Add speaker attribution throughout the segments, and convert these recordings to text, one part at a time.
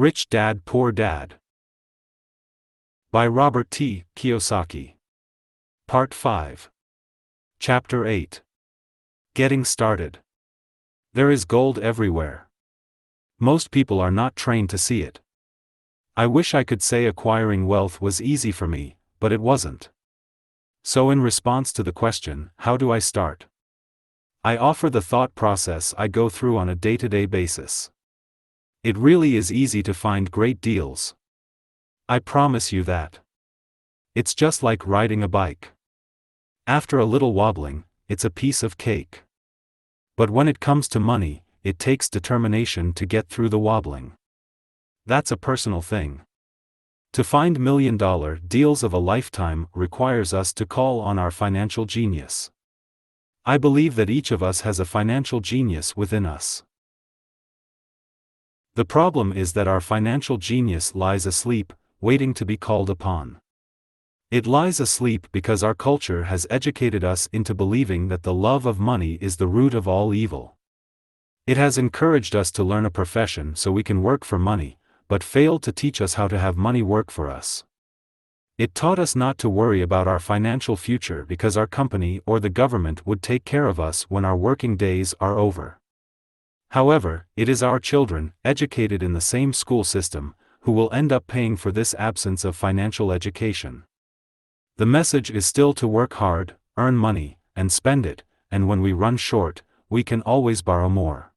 Speaker 1: Rich Dad Poor Dad by Robert T. Kiyosaki. Part 5. Chapter 8. Getting Started. There is gold everywhere. Most people are not trained to see it. I wish I could say acquiring wealth was easy for me, but it wasn't. So in response to the question, how do I start? I offer the thought process I go through on a day-to-day basis. It really is easy to find great deals. I promise you that. It's just like riding a bike. After a little wobbling, it's a piece of cake. But when it comes to money, it takes determination to get through the wobbling. That's a personal thing. To find million-dollar deals of a lifetime requires us to call on our financial genius. I believe that each of us has a financial genius within us. The problem is that our financial genius lies asleep, waiting to be called upon. It lies asleep because our culture has educated us into believing that the love of money is the root of all evil. It has encouraged us to learn a profession so we can work for money, but failed to teach us how to have money work for us. It taught us not to worry about our financial future because our company or the government would take care of us when our working days are over. However, it is our children, educated in the same school system, who will end up paying for this absence of financial education. The message is still to work hard, earn money, and spend it, and when we run short, we can always borrow more.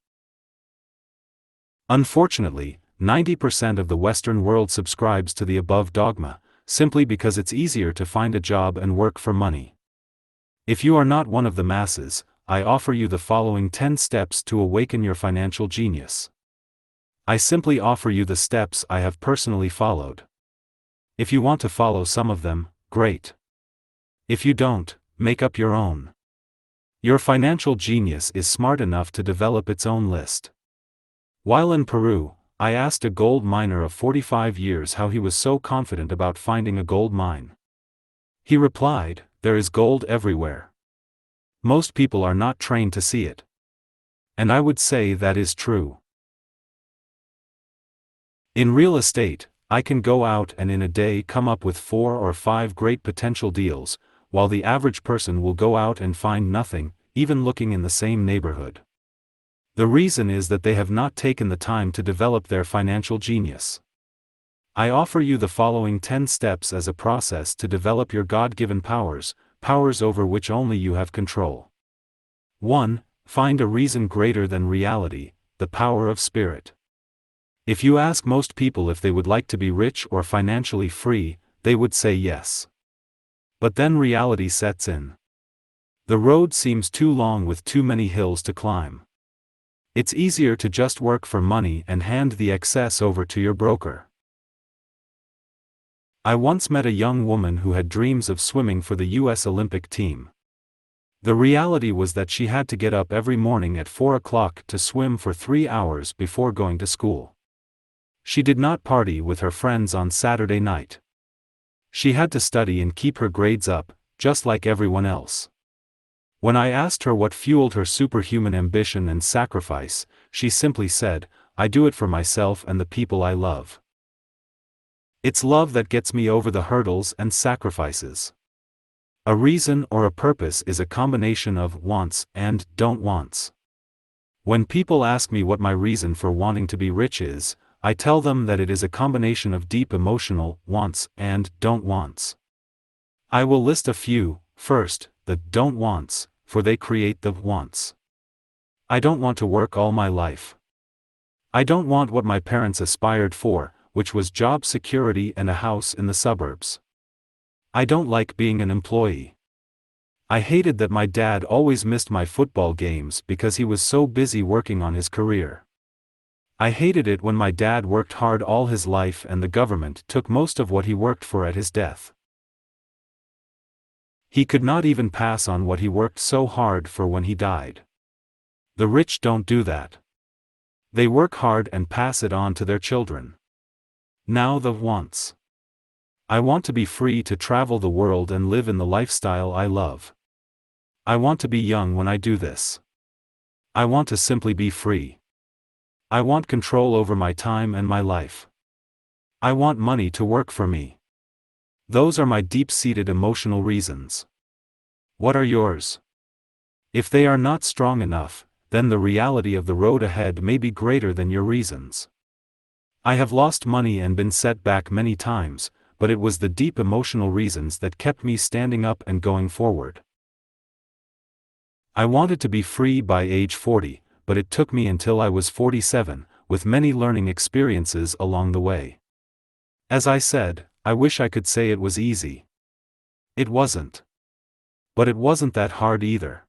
Speaker 1: Unfortunately, 90% of the Western world subscribes to the above dogma, simply because it's easier to find a job and work for money. If you are not one of the masses, I offer you the following 10 steps to awaken your financial genius. I simply offer you the steps I have personally followed. If you want to follow some of them, great. If you don't, make up your own. Your financial genius is smart enough to develop its own list. While in Peru, I asked a gold miner of 45 years how he was so confident about finding a gold mine. He replied, "There is gold everywhere. Most people are not trained to see it." And I would say that is true. In real estate, I can go out and in a day come up with 4 or 5 great potential deals, while the average person will go out and find nothing, even looking in the same neighborhood. The reason is that they have not taken the time to develop their financial genius. I offer you the following 10 steps as a process to develop your God-given powers, powers over which only you have control. 1. Find a reason greater than reality, the power of spirit. If you ask most people if they would like to be rich or financially free, they would say yes. But then reality sets in. The road seems too long with too many hills to climb. It's easier to just work for money and hand the excess over to your broker. I once met a young woman who had dreams of swimming for the U.S. Olympic team. The reality was that she had to get up every morning at 4 o'clock to swim for 3 hours before going to school. She did not party with her friends on Saturday night. She had to study and keep her grades up, just like everyone else. When I asked her what fueled her superhuman ambition and sacrifice, she simply said, "I do it for myself and the people I love." It's love that gets me over the hurdles and sacrifices. A reason or a purpose is a combination of wants and don't wants. When people ask me what my reason for wanting to be rich is, I tell them that it is a combination of deep emotional wants and don't wants. I will list a few. First, the don't wants, for they create the wants. I don't want to work all my life. I don't want what my parents aspired for, which was job security and a house in the suburbs. I don't like being an employee. I hated that my dad always missed my football games because he was so busy working on his career. I hated it when my dad worked hard all his life and the government took most of what he worked for at his death. He could not even pass on what he worked so hard for when he died. The rich don't do that. They work hard and pass it on to their children. Now the wants. I want to be free to travel the world and live in the lifestyle I love. I want to be young when I do this. I want to simply be free. I want control over my time and my life. I want money to work for me. Those are my deep-seated emotional reasons. What are yours? If they are not strong enough, then the reality of the road ahead may be greater than your reasons. I have lost money and been set back many times, but it was the deep emotional reasons that kept me standing up and going forward. I wanted to be free by age 40, but it took me until I was 47, with many learning experiences along the way. As I said, I wish I could say it was easy. It wasn't. But it wasn't that hard either.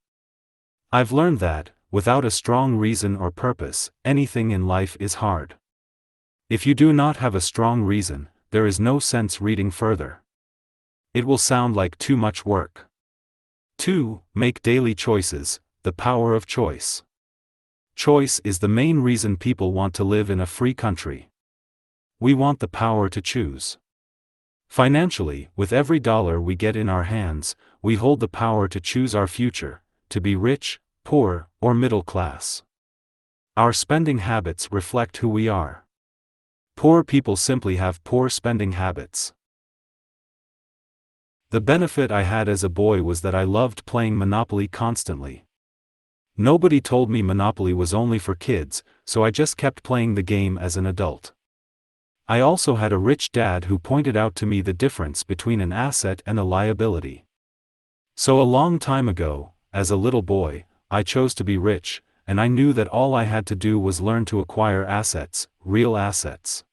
Speaker 1: I've learned that, without a strong reason or purpose, anything in life is hard. If you do not have a strong reason, there is no sense reading further. It will sound like too much work. 2. Make daily choices, the power of choice. Choice is the main reason people want to live in a free country. We want the power to choose. Financially, with every dollar we get in our hands, we hold the power to choose our future, to be rich, poor, or middle class. Our spending habits reflect who we are. Poor people simply have poor spending habits. The benefit I had as a boy was that I loved playing Monopoly constantly. Nobody told me Monopoly was only for kids, so I just kept playing the game as an adult. I also had a rich dad who pointed out to me the difference between an asset and a liability. So a long time ago, as a little boy, I chose to be rich, and I knew that all I had to do was learn to acquire assets, real assets.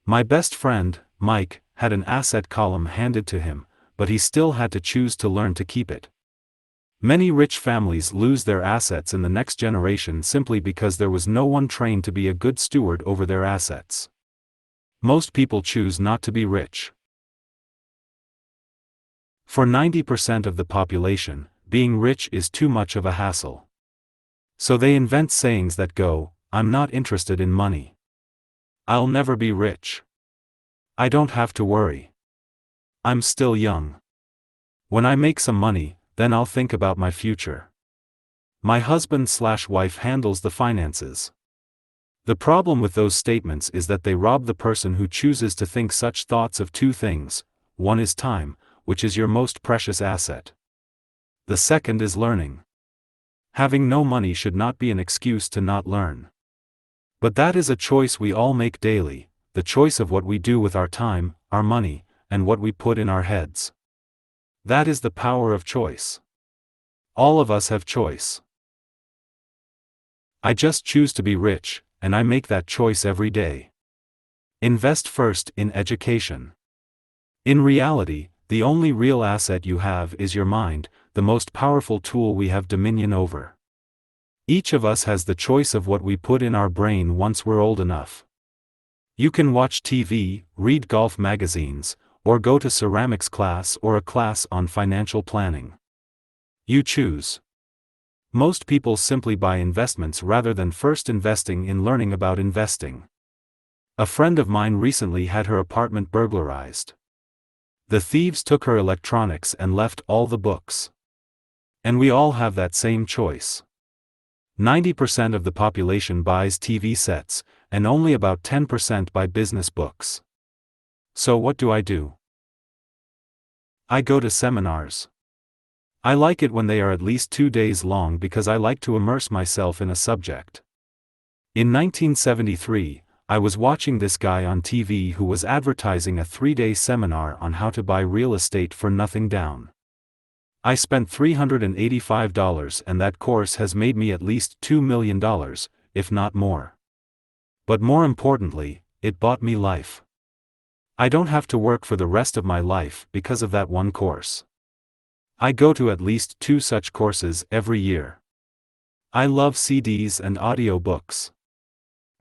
Speaker 1: My best friend, Mike, had an asset column handed to him, but he still had to choose to learn to keep it. Many rich families lose their assets in the next generation simply because there was no one trained to be a good steward over their assets. Most people choose not to be rich. For 90% of the population, being rich is too much of a hassle. So they invent sayings that go, "I'm not interested in money. I'll never be rich. I don't have to worry. I'm still young. When I make some money, then I'll think about my future. My husband/wife handles the finances." The problem with those statements is that they rob the person who chooses to think such thoughts of two things. One is time, which is your most precious asset. The second is learning. Having no money should not be an excuse to not learn. But that is a choice we all make daily, the choice of what we do with our time, our money, and what we put in our heads. That is the power of choice. All of us have choice. I just choose to be rich, and I make that choice every day. Invest first in education. In reality, the only real asset you have is your mind, the most powerful tool we have dominion over. Each of us has the choice of what we put in our brain once we're old enough. You can watch TV, read golf magazines, or go to ceramics class or a class on financial planning. You choose. Most people simply buy investments rather than first investing in learning about investing. A friend of mine recently had her apartment burglarized. The thieves took her electronics and left all the books. And we all have that same choice. 90% of the population buys TV sets, and only about 10% buy business books. So what do? I go to seminars. I like it when they are at least 2 days long because I like to immerse myself in a subject. In 1973, I was watching this guy on TV who was advertising a 3-day seminar on how to buy real estate for nothing down. I spent $385 and that course has made me at least $2 million, if not more. But more importantly, it bought me life. I don't have to work for the rest of my life because of that one course. I go to at least 2 such courses every year. I love CDs and audiobooks.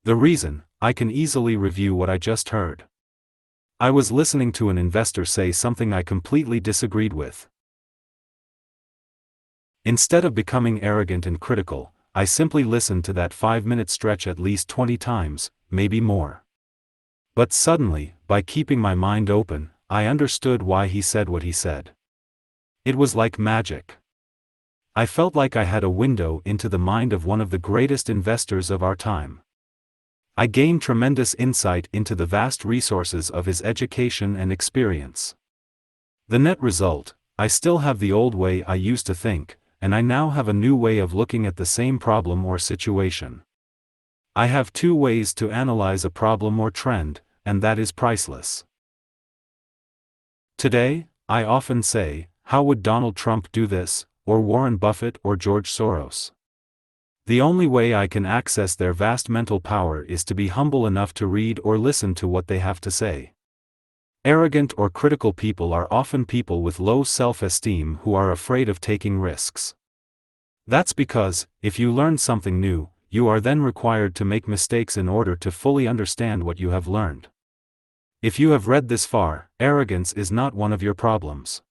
Speaker 1: The reason, I can easily review what I just heard. I was listening to an investor say something I completely disagreed with. Instead of becoming arrogant and critical, I simply listened to that 5-minute stretch at least 20 times, maybe more. But suddenly, by keeping my mind open, I understood why he said what he said. It was like magic. I felt like I had a window into the mind of one of the greatest investors of our time. I gained tremendous insight into the vast resources of his education and experience. The net result: I still have the old way I used to think, and I now have a new way of looking at the same problem or situation. I have two ways to analyze a problem or trend, and that is priceless. Today, I often say, how would Donald Trump do this, or Warren Buffett or George Soros? The only way I can access their vast mental power is to be humble enough to read or listen to what they have to say. Arrogant or critical people are often people with low self-esteem who are afraid of taking risks. That's because, if you learn something new, you are then required to make mistakes in order to fully understand what you have learned. If you have read this far, arrogance is not one of your problems.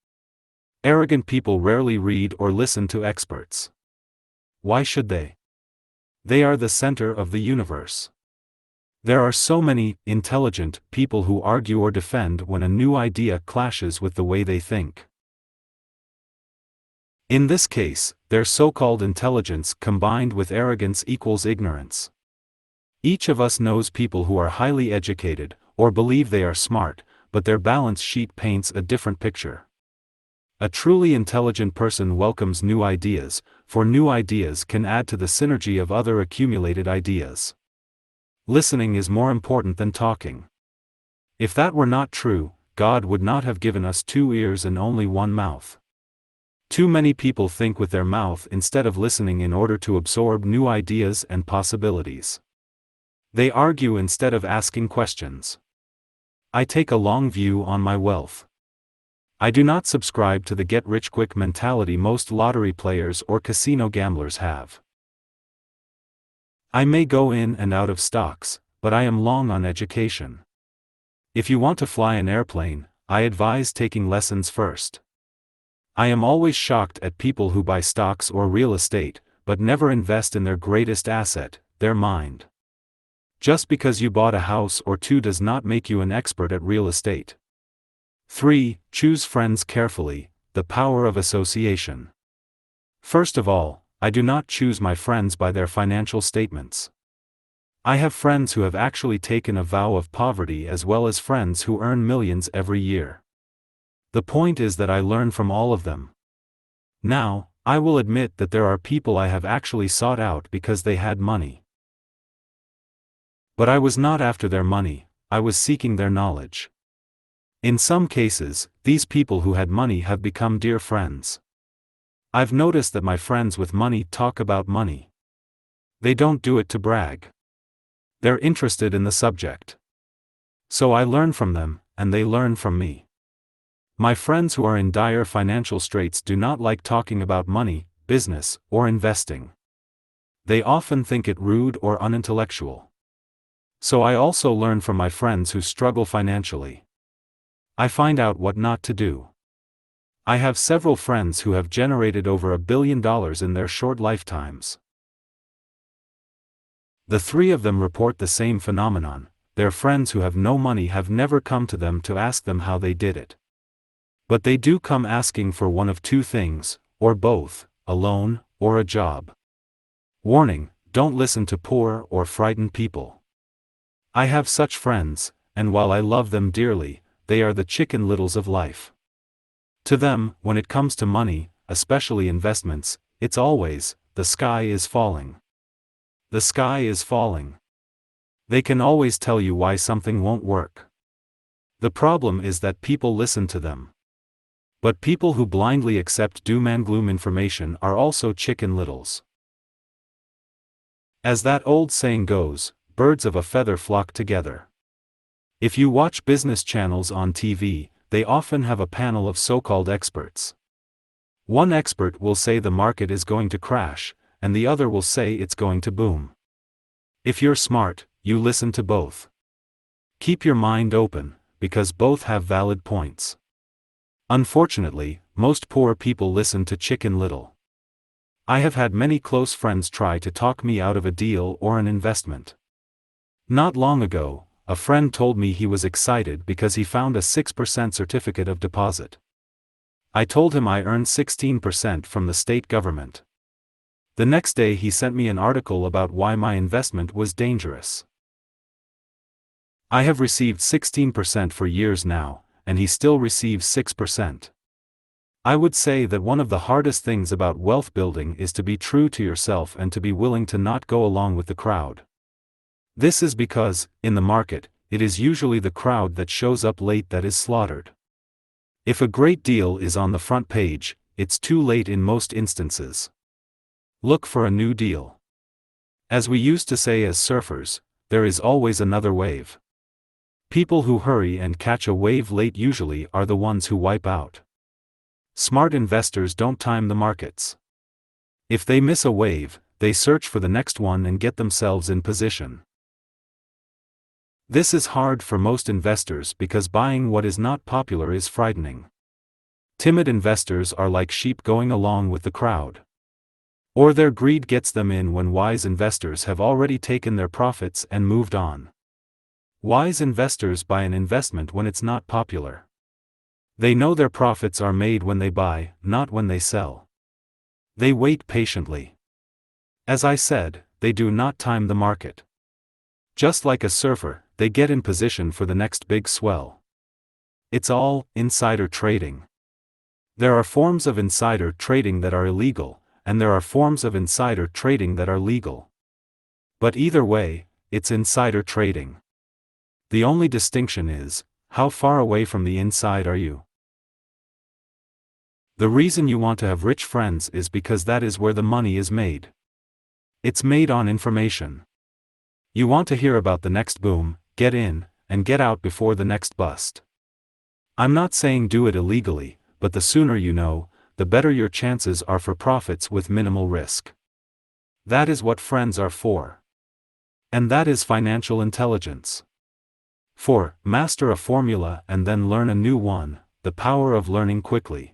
Speaker 1: Arrogant people rarely read or listen to experts. Why should they? They are the center of the universe. There are so many intelligent people who argue or defend when a new idea clashes with the way they think. In this case, their so-called intelligence combined with arrogance equals ignorance. Each of us knows people who are highly educated, or believe they are smart, but their balance sheet paints a different picture. A truly intelligent person welcomes new ideas, for new ideas can add to the synergy of other accumulated ideas. Listening is more important than talking. If that were not true, God would not have given us 2 ears and only 1 mouth. Too many people think with their mouth instead of listening in order to absorb new ideas and possibilities. They argue instead of asking questions. I take a long view on my wealth. I do not subscribe to the get-rich-quick mentality most lottery players or casino gamblers have. I may go in and out of stocks, but I am long on education. If you want to fly an airplane, I advise taking lessons first. I am always shocked at people who buy stocks or real estate, but never invest in their greatest asset, their mind. Just because you bought a house or two does not make you an expert at real estate. 3. Choose friends carefully, the power of association. First of all, I do not choose my friends by their financial statements. I have friends who have actually taken a vow of poverty as well as friends who earn millions every year. The point is that I learn from all of them. Now, I will admit that there are people I have actually sought out because they had money. But I was not after their money, I was seeking their knowledge. In some cases, these people who had money have become dear friends. I've noticed that my friends with money talk about money. They don't do it to brag. They're interested in the subject. So I learn from them, and they learn from me. My friends who are in dire financial straits do not like talking about money, business, or investing. They often think it rude or unintellectual. So I also learn from my friends who struggle financially. I find out what not to do. I have several friends who have generated over $1 billion in their short lifetimes. The 3 of them report the same phenomenon: their friends who have no money have never come to them to ask them how they did it. But they do come asking for one of 2 things, or both, a loan, or a job. Warning: don't listen to poor or frightened people. I have such friends, and while I love them dearly, they are the Chicken Littles of life. To them, when it comes to money, especially investments, it's always, the sky is falling. The sky is falling. They can always tell you why something won't work. The problem is that people listen to them. But people who blindly accept doom and gloom information are also Chicken Littles. As that old saying goes, birds of a feather flock together. If you watch business channels on TV, they often have a panel of so-called experts. One expert will say the market is going to crash, and the other will say it's going to boom. If you're smart, you listen to both. Keep your mind open, because both have valid points. Unfortunately, most poor people listen to Chicken Little. I have had many close friends try to talk me out of a deal or an investment. Not long ago, a friend told me he was excited because he found a 6% certificate of deposit. I told him I earned 16% from the state government. The next day he sent me an article about why my investment was dangerous. I have received 16% for years now, and he still receives 6%. I would say that one of the hardest things about wealth building is to be true to yourself and to be willing to not go along with the crowd. This is because, in the market, it is usually the crowd that shows up late that is slaughtered. If a great deal is on the front page, it's too late in most instances. Look for a new deal. As we used to say as surfers, there is always another wave. People who hurry and catch a wave late usually are the ones who wipe out. Smart investors don't time the markets. If they miss a wave, they search for the next one and get themselves in position. This is hard for most investors because buying what is not popular is frightening. Timid investors are like sheep going along with the crowd. Or their greed gets them in when wise investors have already taken their profits and moved on. Wise investors buy an investment when it's not popular. They know their profits are made when they buy, not when they sell. They wait patiently. As I said, they do not time the market. Just like a surfer, they get in position for the next big swell. It's all insider trading. There are forms of insider trading that are illegal, and there are forms of insider trading that are legal. But either way, it's insider trading. The only distinction is, how far away from the inside are you? The reason you want to have rich friends is because that is where the money is made. It's made on information. You want to hear about the next boom, get in, and get out before the next bust. I'm not saying do it illegally, but the sooner you know, the better your chances are for profits with minimal risk. That is what friends are for. And that is financial intelligence. 4. Master a formula and then learn a new one, the power of learning quickly.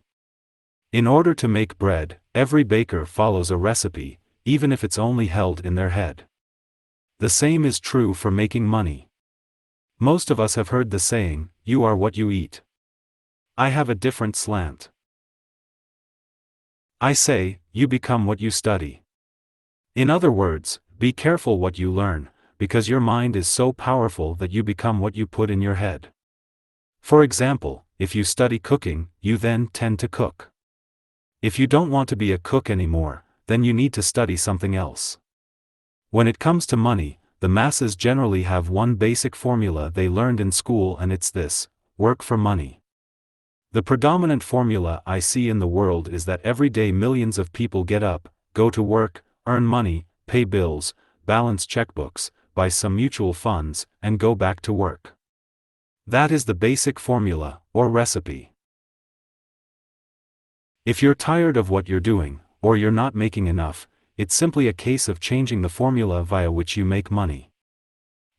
Speaker 1: In order to make bread, every baker follows a recipe, even if it's only held in their head. The same is true for making money. Most of us have heard the saying, "You are what you eat." I have a different slant. I say, you become what you study. In other words, be careful what you learn, because your mind is so powerful that you become what you put in your head. For example, if you study cooking, you then tend to cook. If you don't want to be a cook anymore, then you need to study something else. When it comes to money, the masses generally have one basic formula they learned in school, and it's this: work for money. The predominant formula I see in the world is that every day millions of people get up, go to work, earn money, pay bills, balance checkbooks, buy some mutual funds, and go back to work. That is the basic formula, or recipe. If you're tired of what you're doing, or you're not making enough, it's simply a case of changing the formula via which you make money.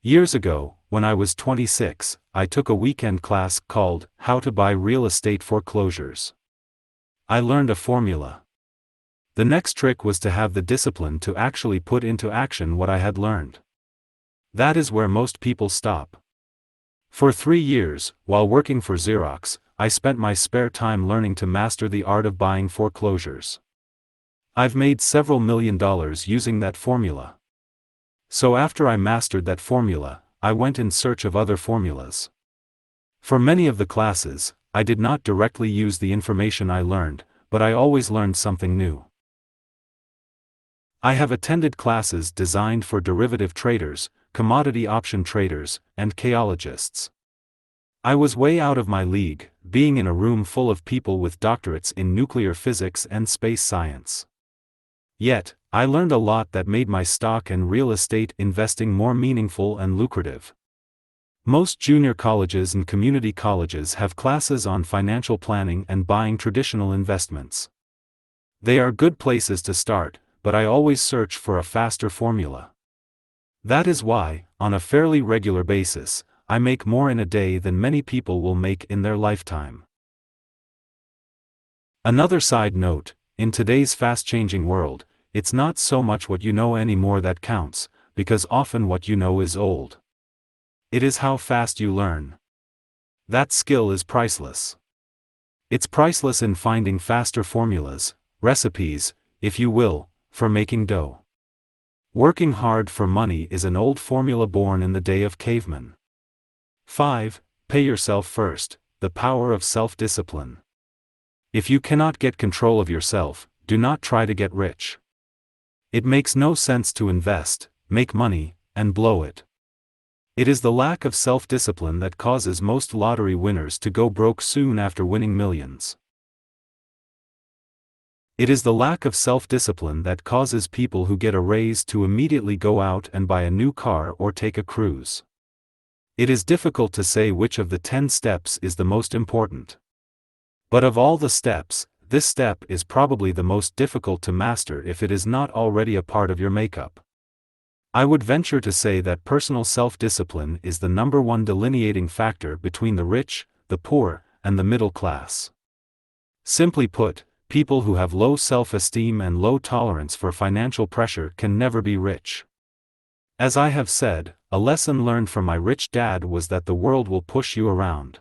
Speaker 1: Years ago, when I was 26, I took a weekend class called How to Buy Real Estate Foreclosures. I learned a formula. The next trick was to have the discipline to actually put into action what I had learned. That is where most people stop. For 3 years, while working for Xerox, I spent my spare time learning to master the art of buying foreclosures. I've made several $1,000,000 using that formula. So after I mastered that formula, I went in search of other formulas. For many of the classes, I did not directly use the information I learned, but I always learned something new. I have attended classes designed for derivative traders, commodity option traders, and chaologists. I was way out of my league, being in a room full of people with doctorates in nuclear physics and space science. Yet, I learned a lot that made my stock and real estate investing more meaningful and lucrative. Most junior colleges and community colleges have classes on financial planning and buying traditional investments. They are good places to start, but I always search for a faster formula. That is why, on a fairly regular basis, I make more in a day than many people will make in their lifetime. Another side note, in today's fast-changing world, it's not so much what you know anymore that counts, because often what you know is old. It is how fast you learn. That skill is priceless. It's priceless in finding faster formulas, recipes, if you will, for making dough. Working hard for money is an old formula born in the day of cavemen. 5. Pay yourself first, the power of self-discipline. If you cannot get control of yourself, do not try to get rich. It makes no sense to invest, make money, and blow it. It is the lack of self-discipline that causes most lottery winners to go broke soon after winning millions. It is the lack of self-discipline that causes people who get a raise to immediately go out and buy a new car or take a cruise. It is difficult to say which of the 10 steps is the most important. But of all the steps, this step is probably the most difficult to master if it is not already a part of your makeup. I would venture to say that personal self-discipline is the number one delineating factor between the rich, the poor, and the middle class. Simply put, people who have low self-esteem and low tolerance for financial pressure can never be rich. As I have said, a lesson learned from my rich dad was that the world will push you around.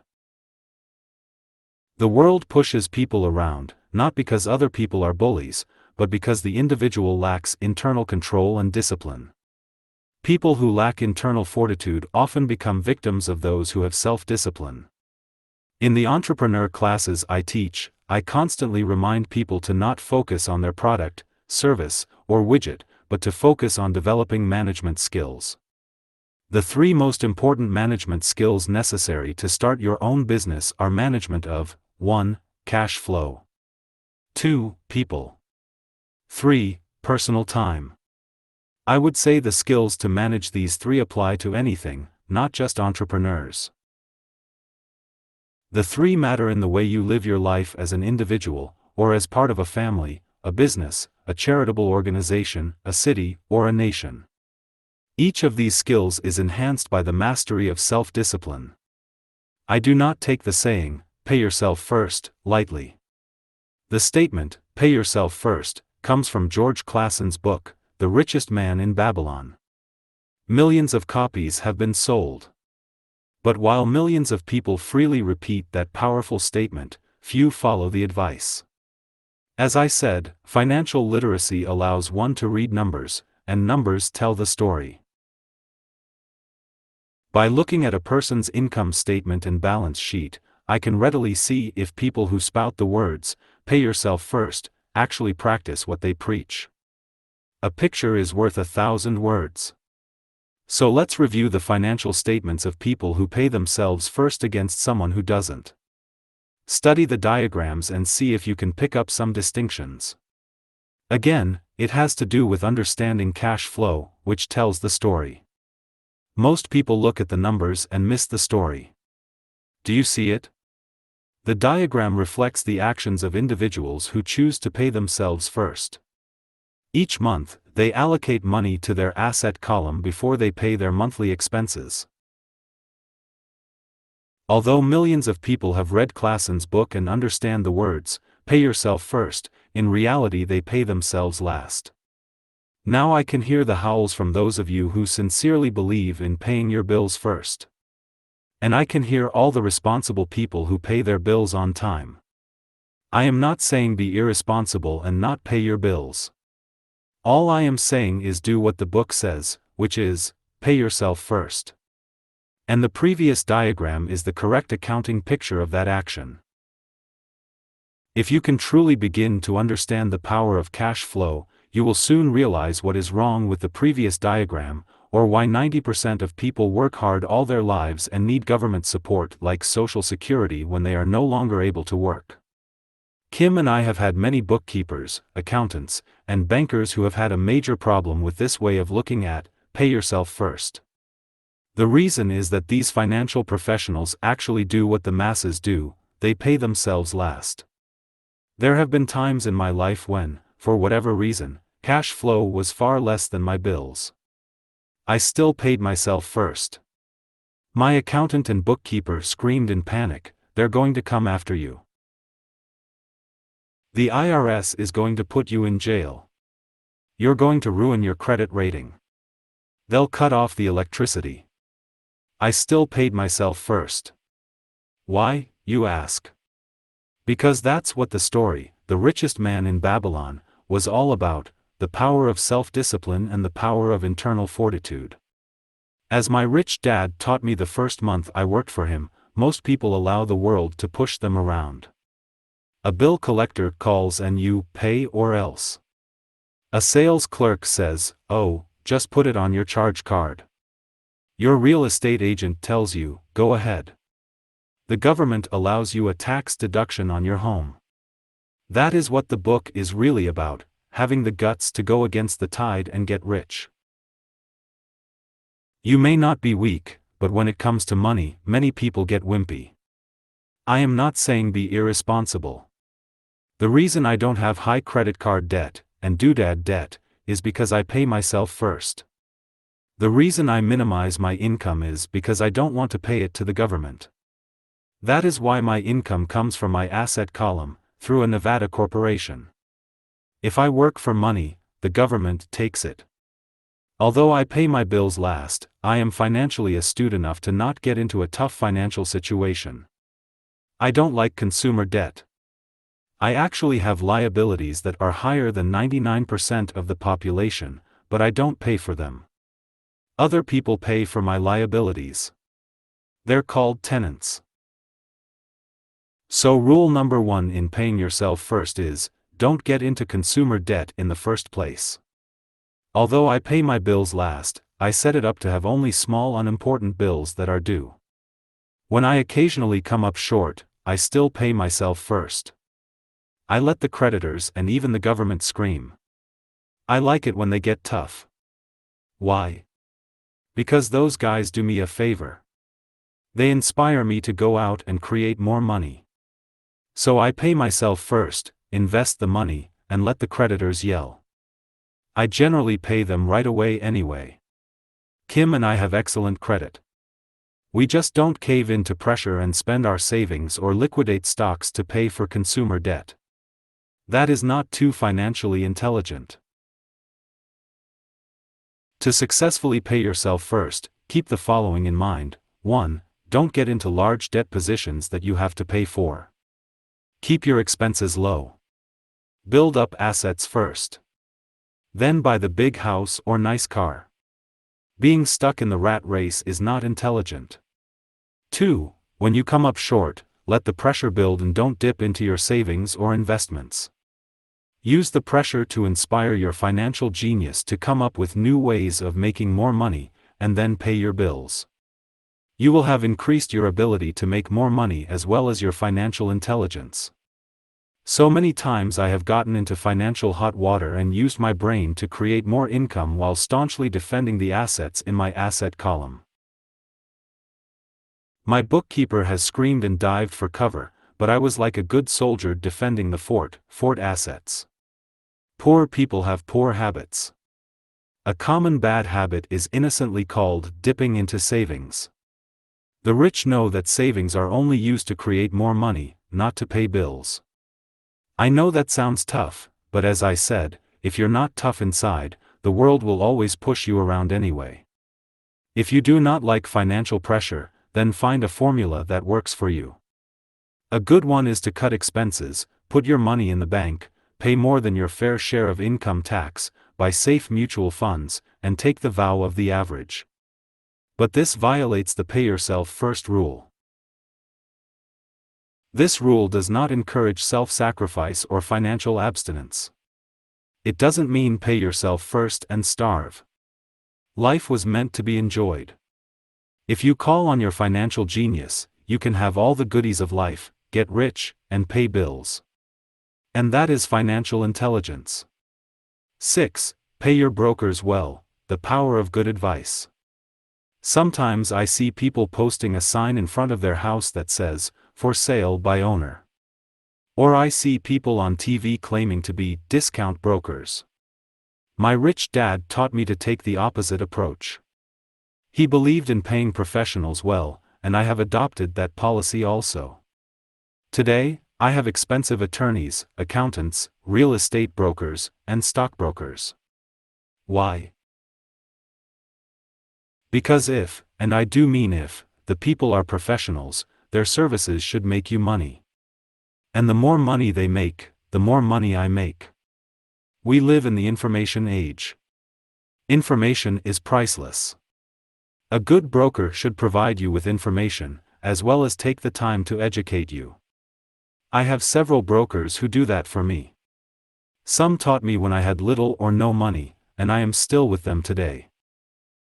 Speaker 1: The world pushes people around, not because other people are bullies, but because the individual lacks internal control and discipline. People who lack internal fortitude often become victims of those who have self-discipline. In the entrepreneur classes I teach, I constantly remind people to not focus on their product, service, or widget, but to focus on developing management skills. The 3 most important management skills necessary to start your own business are management of 1. Cash flow. 2. People. 3. Personal time. I would say the skills to manage these 3 apply to anything, not just entrepreneurs. The 3 matter in the way you live your life as an individual, or as part of a family, a business, a charitable organization, a city, or a nation. Each of these skills is enhanced by the mastery of self-discipline. I do not take the saying, "Pay yourself first," lightly. The statement, "Pay yourself first," comes from George Clason's book, The Richest Man in Babylon. Millions of copies have been sold. But while millions of people freely repeat that powerful statement, few follow the advice. As I said, financial literacy allows one to read numbers, and numbers tell the story. By looking at a person's income statement and balance sheet, I can readily see if people who spout the words, "Pay yourself first," actually practice what they preach. A picture is worth 1,000 words. So let's review the financial statements of people who pay themselves first against someone who doesn't. Study the diagrams and see if you can pick up some distinctions. Again, it has to do with understanding cash flow, which tells the story. Most people look at the numbers and miss the story. Do you see it? The diagram reflects the actions of individuals who choose to pay themselves first. Each month, they allocate money to their asset column before they pay their monthly expenses. Although millions of people have read Clason's book and understand the words, "Pay yourself first," in reality they pay themselves last. Now I can hear the howls from those of you who sincerely believe in paying your bills first. And I can hear all the responsible people who pay their bills on time. I am not saying be irresponsible and not pay your bills. All I am saying is do what the book says, which is, pay yourself first. And the previous diagram is the correct accounting picture of that action. If you can truly begin to understand the power of cash flow, you will soon realize what is wrong with the previous diagram, or why 90% of people work hard all their lives and need government support like Social Security when they are no longer able to work. Kim and I have had many bookkeepers, accountants, and bankers who have had a major problem with this way of looking at, pay yourself first. The reason is that these financial professionals actually do what the masses do, they pay themselves last. There have been times in my life when, for whatever reason, cash flow was far less than my bills. I still paid myself first. My accountant and bookkeeper screamed in panic, "They're going to come after you. The IRS is going to put you in jail. You're going to ruin your credit rating. They'll cut off the electricity." I still paid myself first. Why, you ask? Because that's what the story, The Richest Man in Babylon, was all about, the power of self-discipline and the power of internal fortitude. As my rich dad taught me the first month I worked for him, most people allow the world to push them around. A bill collector calls and you pay or else. A sales clerk says, "Oh, just put it on your charge card." Your real estate agent tells you, "Go ahead." The government allows you a tax deduction on your home. That is what the book is really about, having the guts to go against the tide and get rich. You may not be weak, but when it comes to money, many people get wimpy. I am not saying be irresponsible. The reason I don't have high credit card debt and doodad debt is because I pay myself first. The reason I minimize my income is because I don't want to pay it to the government. That is why my income comes from my asset column, through a Nevada corporation. If I work for money, the government takes it. Although I pay my bills last, I am financially astute enough to not get into a tough financial situation. I don't like consumer debt. I actually have liabilities that are higher than 99% of the population, but I don't pay for them. Other people pay for my liabilities. They're called tenants. So rule number 1 in paying yourself first is, don't get into consumer debt in the first place. Although I pay my bills last, I set it up to have only small unimportant bills that are due. When I occasionally come up short, I still pay myself first. I let the creditors and even the government scream. I like it when they get tough. Why? Because those guys do me a favor. They inspire me to go out and create more money. So I pay myself first, invest the money, and let the creditors yell. I generally pay them right away anyway. Kim and I have excellent credit. We just don't cave into pressure and spend our savings or liquidate stocks to pay for consumer debt. That is not too financially intelligent. To successfully pay yourself first, keep the following in mind. 1. Don't get into large debt positions that you have to pay for. Keep your expenses low. Build up assets first. Then buy the big house or nice car. Being stuck in the rat race is not intelligent. 2. When you come up short, let the pressure build and don't dip into your savings or investments. Use the pressure to inspire your financial genius to come up with new ways of making more money, and then pay your bills. You will have increased your ability to make more money as well as your financial intelligence. So many times I have gotten into financial hot water and used my brain to create more income while staunchly defending the assets in my asset column. My bookkeeper has screamed and dived for cover, but I was like a good soldier defending the fort assets. Poor people have poor habits. A common bad habit is innocently called dipping into savings. The rich know that savings are only used to create more money, not to pay bills. I know that sounds tough, but as I said, if you're not tough inside, the world will always push you around anyway. If you do not like financial pressure, then find a formula that works for you. A good one is to cut expenses, put your money in the bank, pay more than your fair share of income tax, buy safe mutual funds, and take the vow of the average. But this violates the pay yourself first rule. This rule does not encourage self-sacrifice or financial abstinence. It doesn't mean pay yourself first and starve. Life was meant to be enjoyed. If you call on your financial genius, you can have all the goodies of life, get rich, and pay bills. And that is financial intelligence. 6. Pay your brokers well, the power of good advice. Sometimes I see people posting a sign in front of their house that says, "For sale by owner." Or I see people on TV claiming to be discount brokers. My rich dad taught me to take the opposite approach. He believed in paying professionals well, and I have adopted that policy also. Today, I have expensive attorneys, accountants, real estate brokers, and stockbrokers. Why? Because if, and I do mean if, the people are professionals, their services should make you money. And the more money they make, the more money I make. We live in the information age. Information is priceless. A good broker should provide you with information, as well as take the time to educate you. I have several brokers who do that for me. Some taught me when I had little or no money, and I am still with them today.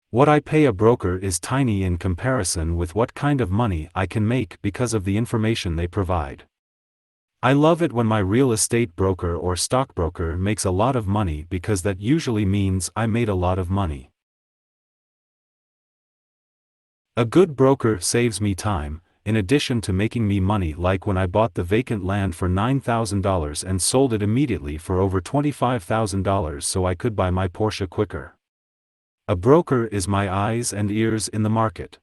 Speaker 1: What I pay a broker is tiny in comparison with what kind of money I can make because of the information they provide. I love it when my real estate broker or stockbroker makes a lot of money because that usually means I made a lot of money. A good broker saves me time, in addition to making me money, like when I bought the vacant land for $9,000 and sold it immediately for over $25,000 so I could buy my Porsche quicker. A broker is my eyes and ears in the market.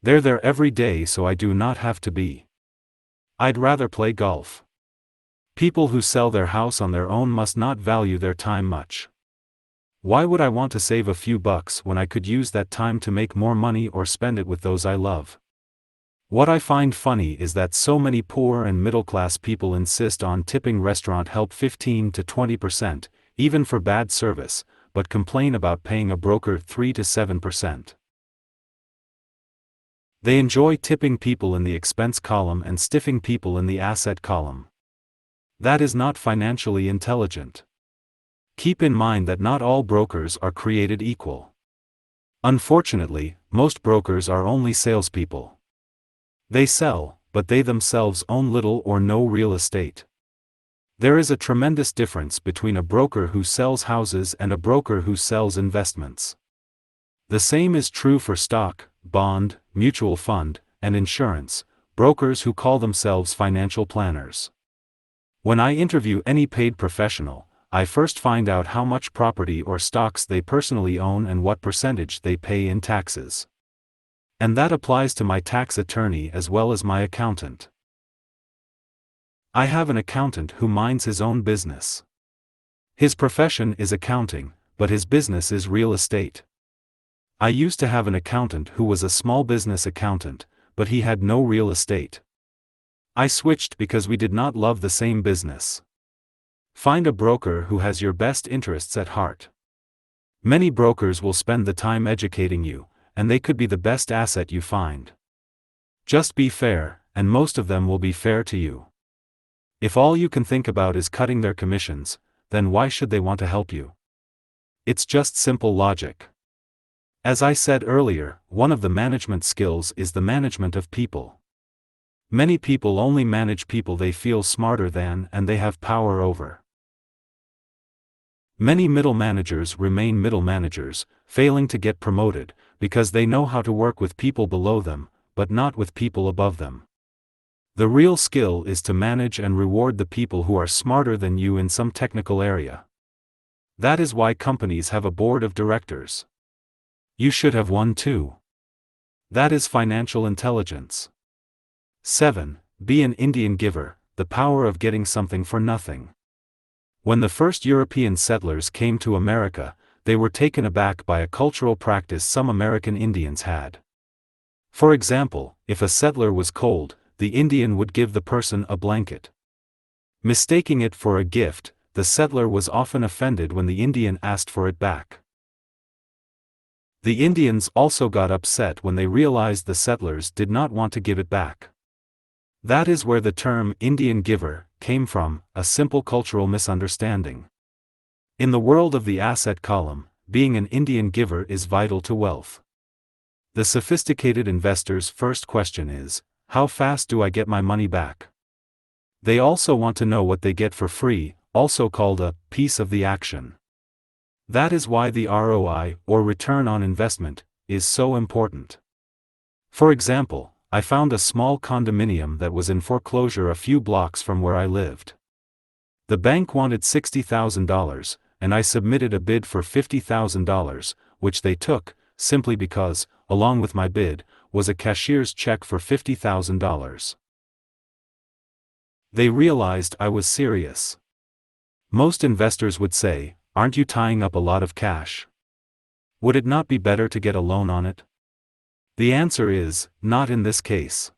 Speaker 1: They're there every day so I do not have to be. I'd rather play golf. People who sell their house on their own must not value their time much. Why would I want to save a few bucks when I could use that time to make more money or spend it with those I love? What I find funny is that so many poor and middle-class people insist on tipping restaurant help 15 to 20%, even for bad service, but complain about paying a broker 3 to 7%. They enjoy tipping people in the expense column and stiffing people in the asset column. That is not financially intelligent. Keep in mind that not all brokers are created equal. Unfortunately, most brokers are only salespeople. They sell, but they themselves own little or no real estate. There is a tremendous difference between a broker who sells houses and a broker who sells investments. The same is true for stock, bond, mutual fund, and insurance, brokers who call themselves financial planners. When I interview any paid professional, I first find out how much property or stocks they personally own and what percentage they pay in taxes. And that applies to my tax attorney as well as my accountant. I have an accountant who minds his own business. His profession is accounting, but his business is real estate. I used to have an accountant who was a small business accountant, but he had no real estate. I switched because we did not love the same business. Find a broker who has your best interests at heart. Many brokers will spend the time educating you, and they could be the best asset you find. Just be fair, and most of them will be fair to you. If all you can think about is cutting their commissions, then why should they want to help you? It's just simple logic. As I said earlier, one of the management skills is the management of people. Many people only manage people they feel smarter than and they have power over. Many middle managers remain middle managers, failing to get promoted, because they know how to work with people below them, but not with people above them. The real skill is to manage and reward the people who are smarter than you in some technical area. That is why companies have a board of directors. You should have one too. That is financial intelligence. 7. Be an Indian giver, the power of getting something for nothing. When the first European settlers came to America, they were taken aback by a cultural practice some American Indians had. For example, if a settler was cold, the Indian would give the person a blanket. Mistaking it for a gift, the settler was often offended when the Indian asked for it back. The Indians also got upset when they realized the settlers did not want to give it back. That is where the term Indian giver came from, a simple cultural misunderstanding. In the world of the asset column, being an Indian giver is vital to wealth. The sophisticated investor's first question is, how fast do I get my money back? They also want to know what they get for free, also called a piece of the action. That is why the ROI, or return on investment, is so important. For example, I found a small condominium that was in foreclosure a few blocks from where I lived. The bank wanted $60,000, and I submitted a bid for $50,000, which they took, simply because, along with my bid, was a cashier's check for $50,000. They realized I was serious. Most investors would say, "Aren't you tying up a lot of cash? Would it not be better to get a loan on it?" The answer is, not in this case.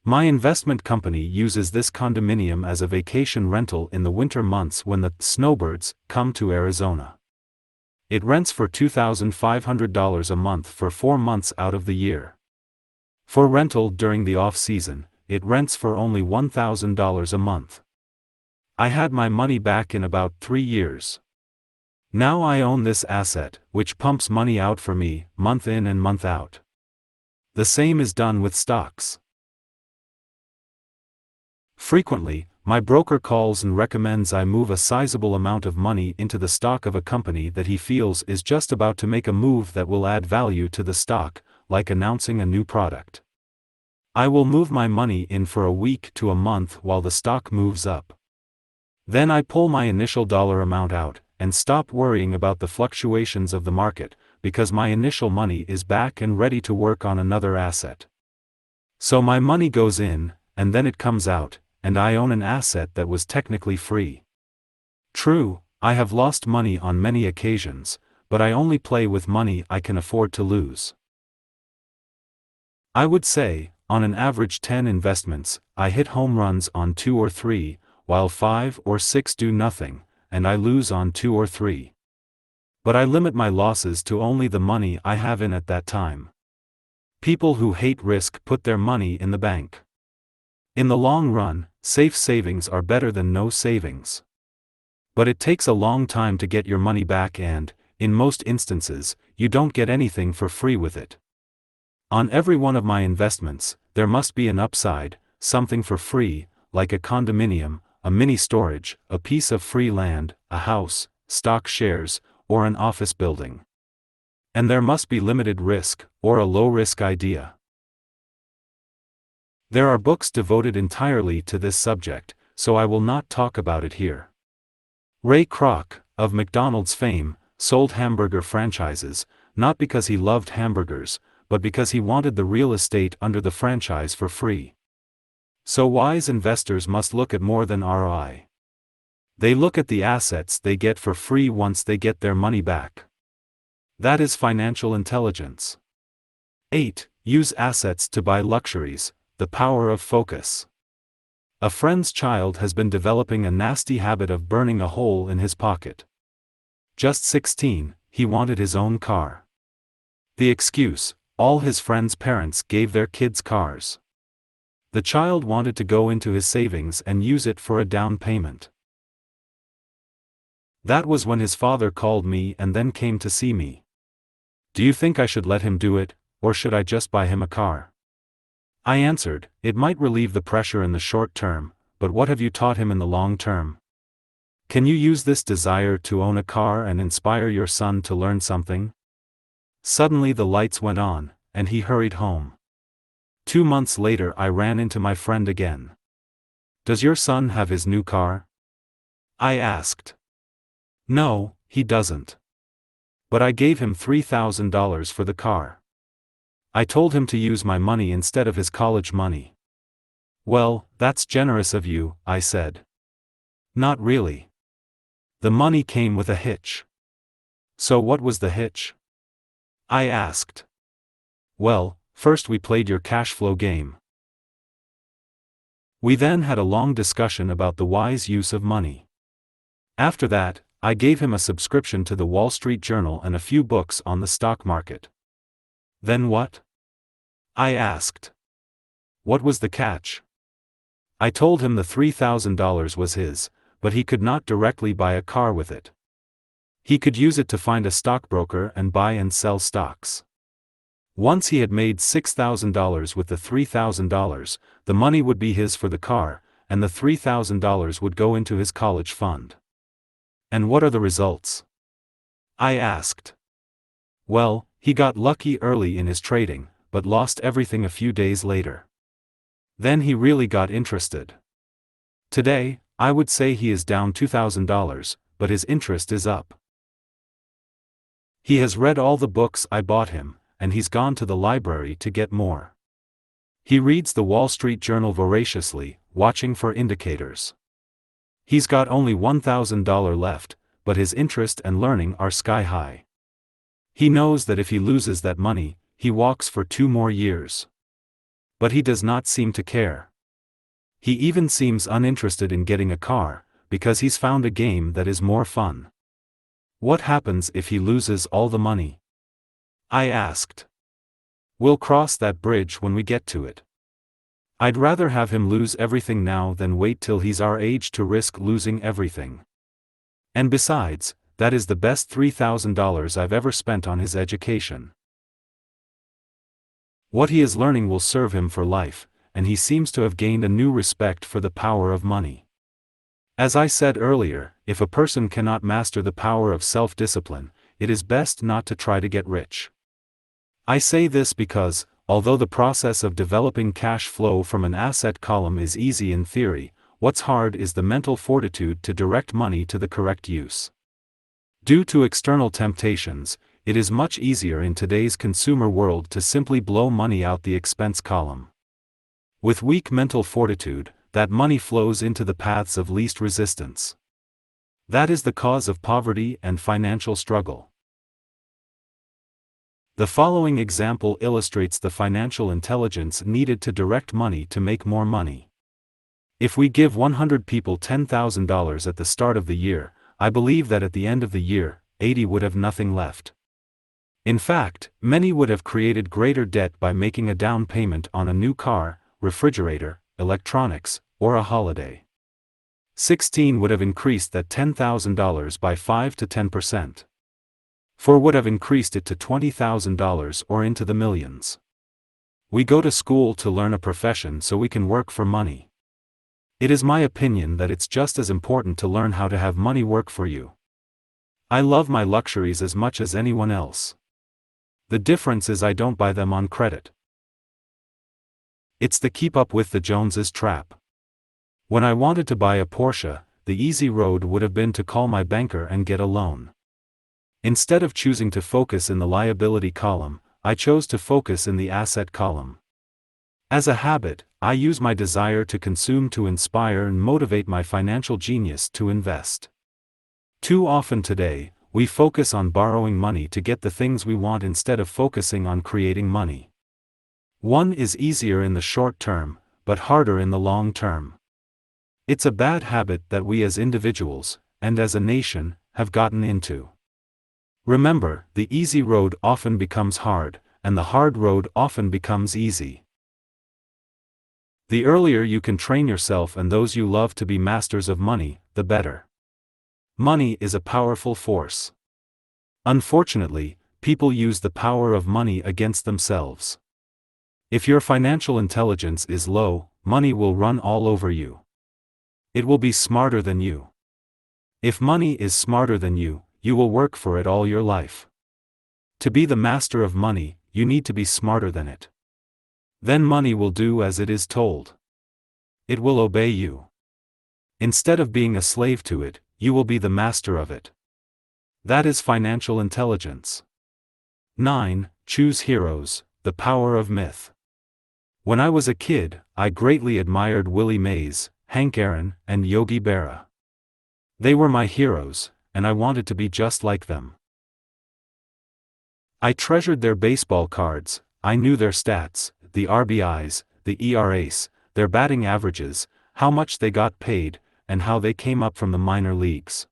Speaker 1: My investment company uses this condominium as a vacation rental in the winter months when the snowbirds come to Arizona. It rents for $2,500 a month for 4 months out of the year. For rental during the off-season, it rents for only $1,000 a month. I had my money back in about 3 years. Now I own this asset, which pumps money out for me, month in and month out. The same is done with stocks. Frequently, my broker calls and recommends I move a sizable amount of money into the stock of a company that he feels is just about to make a move that will add value to the stock, like announcing a new product. I will move my money in for a week to a month while the stock moves up. Then I pull my initial dollar amount out, and stop worrying about the fluctuations of the market, because my initial money is back and ready to work on another asset. So my money goes in, and then it comes out, and I own an asset that was technically free. True, I have lost money on many occasions, but I only play with money I can afford to lose. I would say, on an average 10 investments, I hit home runs on 2 or 3, while 5 or 6 do nothing, and I lose on 2 or 3. But I limit my losses to only the money I have in at that time. People who hate risk put their money in the bank. In the long run, safe savings are better than no savings. But it takes a long time to get your money back and, in most instances, you don't get anything for free with it. On every one of my investments, there must be an upside, something for free, like a condominium, a mini storage, a piece of free land, a house, stock shares, or an office building. And there must be limited risk, or a low-risk idea. There are books devoted entirely to this subject, so I will not talk about it here. Ray Kroc, of McDonald's fame, sold hamburger franchises, not because he loved hamburgers, but because he wanted the real estate under the franchise for free. So wise investors must look at more than ROI. They look at the assets they get for free once they get their money back. That is financial intelligence. 8. Use assets to buy luxuries, the power of focus. A friend's child has been developing a nasty habit of burning a hole in his pocket. Just 16, he wanted his own car. The excuse: all his friends' parents gave their kids cars. The child wanted to go into his savings and use it for a down payment. That was when his father called me and then came to see me. Do you think I should let him do it, or should I just buy him a car? I answered, it might relieve the pressure in the short term, but what have you taught him in the long term? Can you use this desire to own a car and inspire your son to learn something? Suddenly the lights went on, and he hurried home. 2 months later I ran into my friend again. Does your son have his new car? I asked. No, he doesn't. But I gave him $3,000 for the car. I told him to use my money instead of his college money. Well, that's generous of you, I said. Not really. The money came with a hitch. So what was the hitch? I asked. Well, first we played your cash flow game. We then had a long discussion about the wise use of money. After that, I gave him a subscription to the Wall Street Journal and a few books on the stock market. Then what? I asked. What was the catch? I told him the $3,000 was his, but he could not directly buy a car with it. He could use it to find a stockbroker and buy and sell stocks. Once he had made $6,000 with the $3,000, the money would be his for the car, and the $3,000 would go into his college fund. And what are the results? I asked. Well, he got lucky early in his trading, but lost everything a few days later. Then he really got interested. Today, I would say he is down $2,000, but his interest is up. He has read all the books I bought him, and he's gone to the library to get more. He reads the Wall Street Journal voraciously, watching for indicators. He's got only $1,000 left, but his interest and learning are sky high. He knows that if he loses that money, he walks for 2 more years. But he does not seem to care. He even seems uninterested in getting a car, because he's found a game that is more fun. What happens if he loses all the money? I asked. We'll cross that bridge when we get to it. I'd rather have him lose everything now than wait till he's our age to risk losing everything. And besides, that is the best $3,000 I've ever spent on his education. What he is learning will serve him for life, and he seems to have gained a new respect for the power of money. As I said earlier, if a person cannot master the power of self-discipline, it is best not to try to get rich. I say this because, although the process of developing cash flow from an asset column is easy in theory, what's hard is the mental fortitude to direct money to the correct use. Due to external temptations, it is much easier in today's consumer world to simply blow money out the expense column. With weak mental fortitude, that money flows into the paths of least resistance. That is the cause of poverty and financial struggle. The following example illustrates the financial intelligence needed to direct money to make more money. If we give 100 people $10,000 at the start of the year, I believe that at the end of the year, 80 would have nothing left. In fact, many would have created greater debt by making a down payment on a new car, refrigerator, electronics, or a holiday. 16 would have increased that $10,000 by 5 to 10%. 4 would have increased it to $20,000 or into the millions. We go to school to learn a profession so we can work for money. It is my opinion that it's just as important to learn how to have money work for you. I love my luxuries as much as anyone else. The difference is I don't buy them on credit. It's the keep up with the Joneses trap. When I wanted to buy a Porsche, the easy road would have been to call my banker and get a loan. Instead of choosing to focus in the liability column, I chose to focus in the asset column. As a habit, I use my desire to consume to inspire and motivate my financial genius to invest. Too often today, we focus on borrowing money to get the things we want instead of focusing on creating money. One is easier in the short term, but harder in the long term. It's a bad habit that we as individuals, and as a nation, have gotten into. Remember, the easy road often becomes hard, and the hard road often becomes easy. The earlier you can train yourself and those you love to be masters of money, the better. Money is a powerful force. Unfortunately, people use the power of money against themselves. If your financial intelligence is low, money will run all over you. It will be smarter than you. If money is smarter than you, you will work for it all your life. To be the master of money, you need to be smarter than it. Then money will do as it is told. It will obey you. Instead of being a slave to it, you will be the master of it. That is financial intelligence. 9. Choose heroes, the power of myth. When I was a kid, I greatly admired Willie Mays, Hank Aaron, and Yogi Berra. They were my heroes, and I wanted to be just like them. I treasured their baseball cards, I knew their stats, the RBIs, the ERAs, their batting averages, how much they got paid, and how they came up from the minor leagues.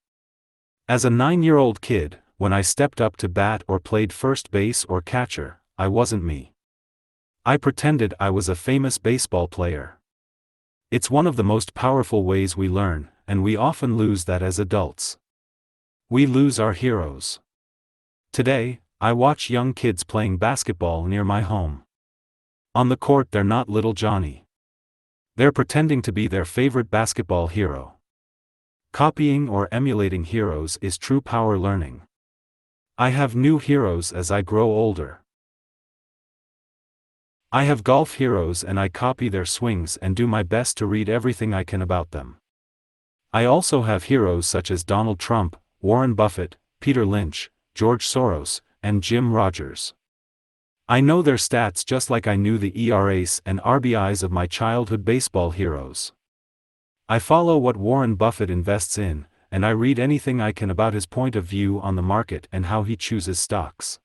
Speaker 1: As a 9-year-old kid, when I stepped up to bat or played first base or catcher, I wasn't me. I pretended I was a famous baseball player. It's one of the most powerful ways we learn, and we often lose that as adults. We lose our heroes. Today, I watch young kids playing basketball near my home. On the court they're not little Johnny. They're pretending to be their favorite basketball hero. Copying or emulating heroes is true power learning. I have new heroes as I grow older. I have golf heroes and I copy their swings and do my best to read everything I can about them. I also have heroes such as Donald Trump, Warren Buffett, Peter Lynch, George Soros, and Jim Rogers. I know their stats just like I knew the ERAs and RBIs of my childhood baseball heroes. I follow what Warren Buffett invests in, and I read anything I can about his point of view on the market and how he chooses stocks.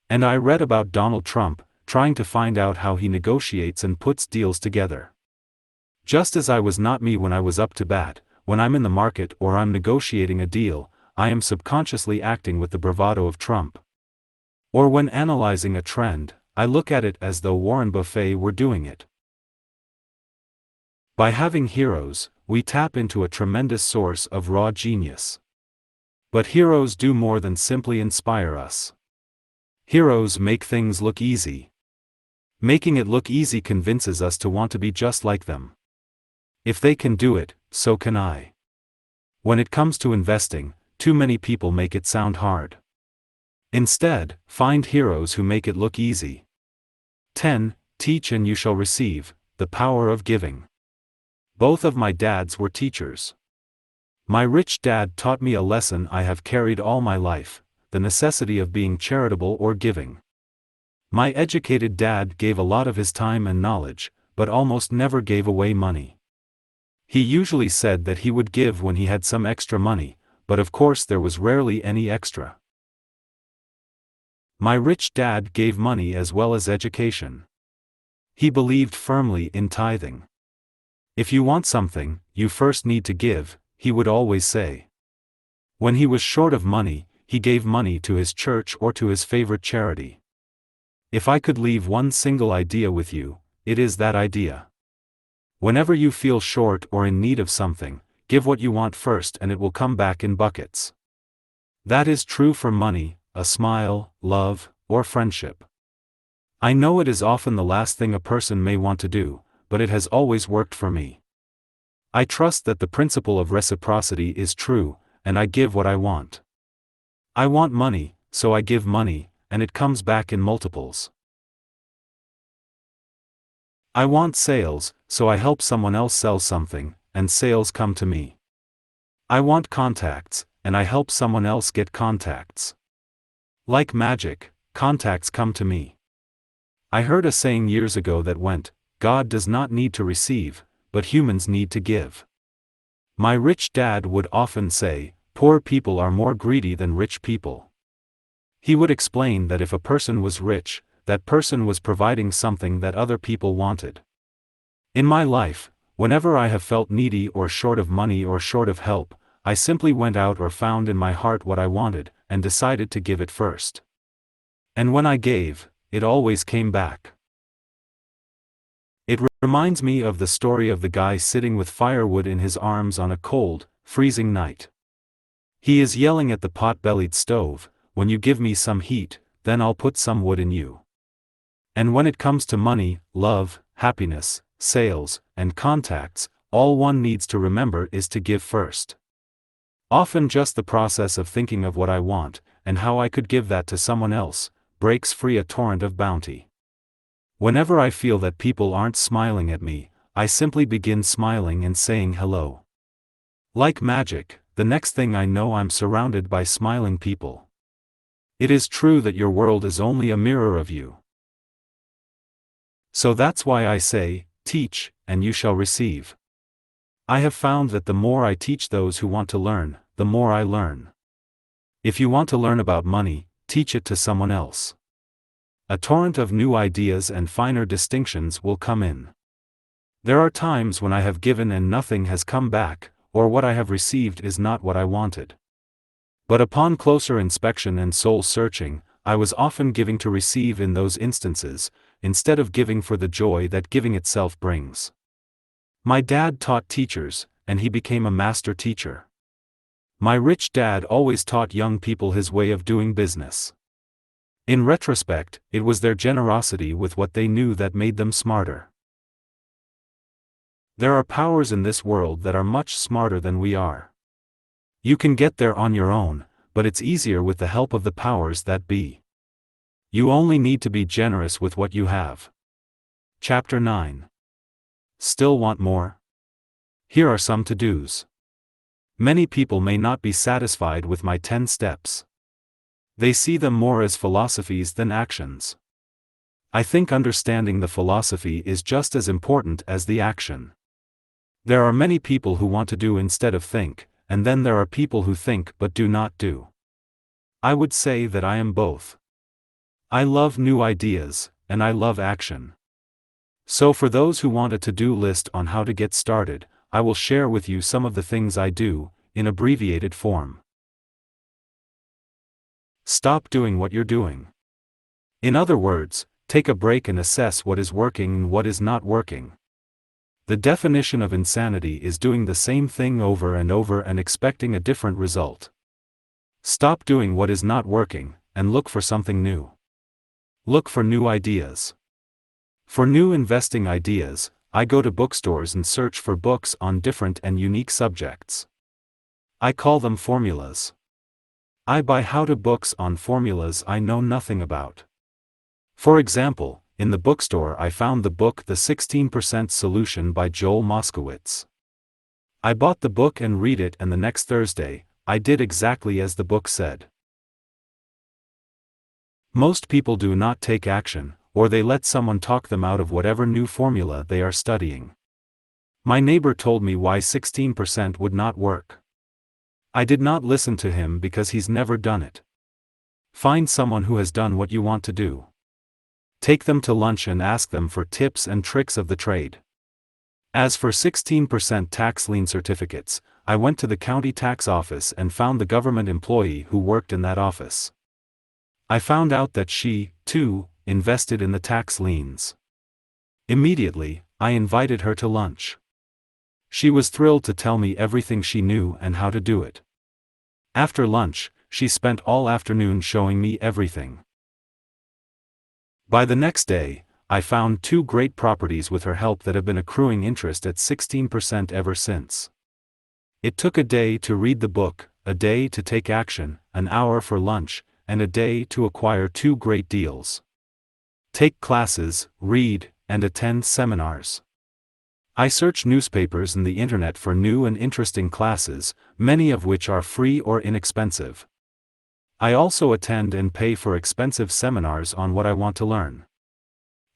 Speaker 1: And I read about Donald Trump, trying to find out how he negotiates and puts deals together. Just as I was not me when I was up to bat, when I'm in the market or I'm negotiating a deal, I am subconsciously acting with the bravado of Trump. Or when analyzing a trend, I look at it as though Warren Buffett were doing it. By having heroes, we tap into a tremendous source of raw genius. But heroes do more than simply inspire us. Heroes make things look easy. Making it look easy convinces us to want to be just like them. If they can do it, so can I. When it comes to investing, too many people make it sound hard. Instead, find heroes who make it look easy. 10. Teach and you shall receive, the power of giving. Both of my dads were teachers. My rich dad taught me a lesson I have carried all my life, the necessity of being charitable or giving. My educated dad gave a lot of his time and knowledge, but almost never gave away money. He usually said that he would give when he had some extra money, but of course there was rarely any extra. My rich dad gave money as well as education. He believed firmly in tithing. If you want something, you first need to give, he would always say. When he was short of money, he gave money to his church or to his favorite charity. If I could leave one single idea with you, it is that idea. Whenever you feel short or in need of something, give what you want first and it will come back in buckets. That is true for money, a smile, love, or friendship. I know it is often the last thing a person may want to do, but it has always worked for me. I trust that the principle of reciprocity is true, and I give what I want. I want money, so I give money, and it comes back in multiples. I want sales, so I help someone else sell something, and sales come to me. I want contacts, and I help someone else get contacts. Like magic, contacts come to me. I heard a saying years ago that went, God does not need to receive, but humans need to give. My rich dad would often say, poor people are more greedy than rich people. He would explain that if a person was rich, that person was providing something that other people wanted. In my life, whenever I have felt needy or short of money or short of help, I simply went out or found in my heart what I wanted, and decided to give it first. And when I gave, it always came back. It reminds me of the story of the guy sitting with firewood in his arms on a cold, freezing night. He is yelling at the pot-bellied stove, when you give me some heat, then I'll put some wood in you. And when it comes to money, love, happiness, sales, and contacts, all one needs to remember is to give first. Often just the process of thinking of what I want, and how I could give that to someone else, breaks free a torrent of bounty. Whenever I feel that people aren't smiling at me, I simply begin smiling and saying hello. Like magic, the next thing I know I'm surrounded by smiling people. It is true that your world is only a mirror of you. So that's why I say, teach, and you shall receive. I have found that the more I teach those who want to learn, the more I learn. If you want to learn about money, teach it to someone else. A torrent of new ideas and finer distinctions will come in. There are times when I have given and nothing has come back, or what I have received is not what I wanted. But upon closer inspection and soul searching, I was often giving to receive in those instances, instead of giving for the joy that giving itself brings. My dad taught teachers, and he became a master teacher. My rich dad always taught young people his way of doing business. In retrospect, it was their generosity with what they knew that made them smarter. There are powers in this world that are much smarter than we are. You can get there on your own, but it's easier with the help of the powers that be. You only need to be generous with what you have. Chapter 9. Still want more? Here are some to-dos. Many people may not be satisfied with my 10 steps. They see them more as philosophies than actions. I think understanding the philosophy is just as important as the action. There are many people who want to do instead of think, and then there are people who think but do not do. I would say that I am both. I love new ideas, and I love action. So for those who want a to-do list on how to get started, I will share with you some of the things I do, in abbreviated form. Stop doing what you're doing. In other words, take a break and assess what is working and what is not working. The definition of insanity is doing the same thing over and over and expecting a different result. Stop doing what is not working, and look for something new. Look for new ideas. For new investing ideas, I go to bookstores and search for books on different and unique subjects. I call them formulas. I buy how-to books on formulas I know nothing about. For example, in the bookstore I found the book The 16% Solution by Joel Moskowitz. I bought the book and read it, and the next Thursday, I did exactly as the book said. Most people do not take action, or they let someone talk them out of whatever new formula they are studying. My neighbor told me why 16% would not work. I did not listen to him because he's never done it. Find someone who has done what you want to do. Take them to lunch and ask them for tips and tricks of the trade. As for 16% tax lien certificates, I went to the county tax office and found the government employee who worked in that office. I found out that she, too, invested in the tax liens. Immediately, I invited her to lunch. She was thrilled to tell me everything she knew and how to do it. After lunch, she spent all afternoon showing me everything. By the next day, I found 2 great properties with her help that have been accruing interest at 16% ever since. It took a day to read the book, a day to take action, an hour for lunch, and a day to acquire 2 great deals. Take classes, read, and attend seminars. I search newspapers and the internet for new and interesting classes, many of which are free or inexpensive. I also attend and pay for expensive seminars on what I want to learn.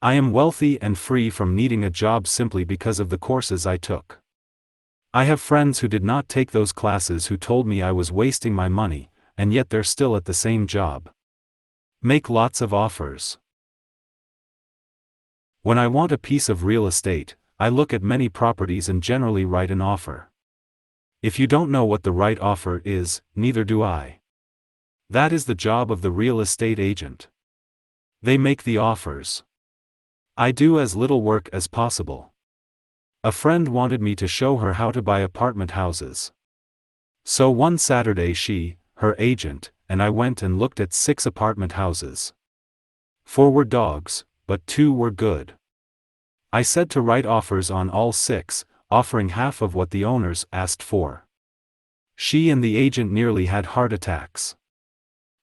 Speaker 1: I am wealthy and free from needing a job simply because of the courses I took. I have friends who did not take those classes who told me I was wasting my money, and yet they're still at the same job. Make lots of offers. When I want a piece of real estate, I look at many properties and generally write an offer. If you don't know what the right offer is, neither do I. That is the job of the real estate agent. They make the offers. I do as little work as possible. A friend wanted me to show her how to buy apartment houses. So one Saturday she, her agent, and I went and looked at 6 apartment houses. 4 were dogs, but 2 were good. I said to write offers on all 6, offering half of what the owners asked for. She and the agent nearly had heart attacks.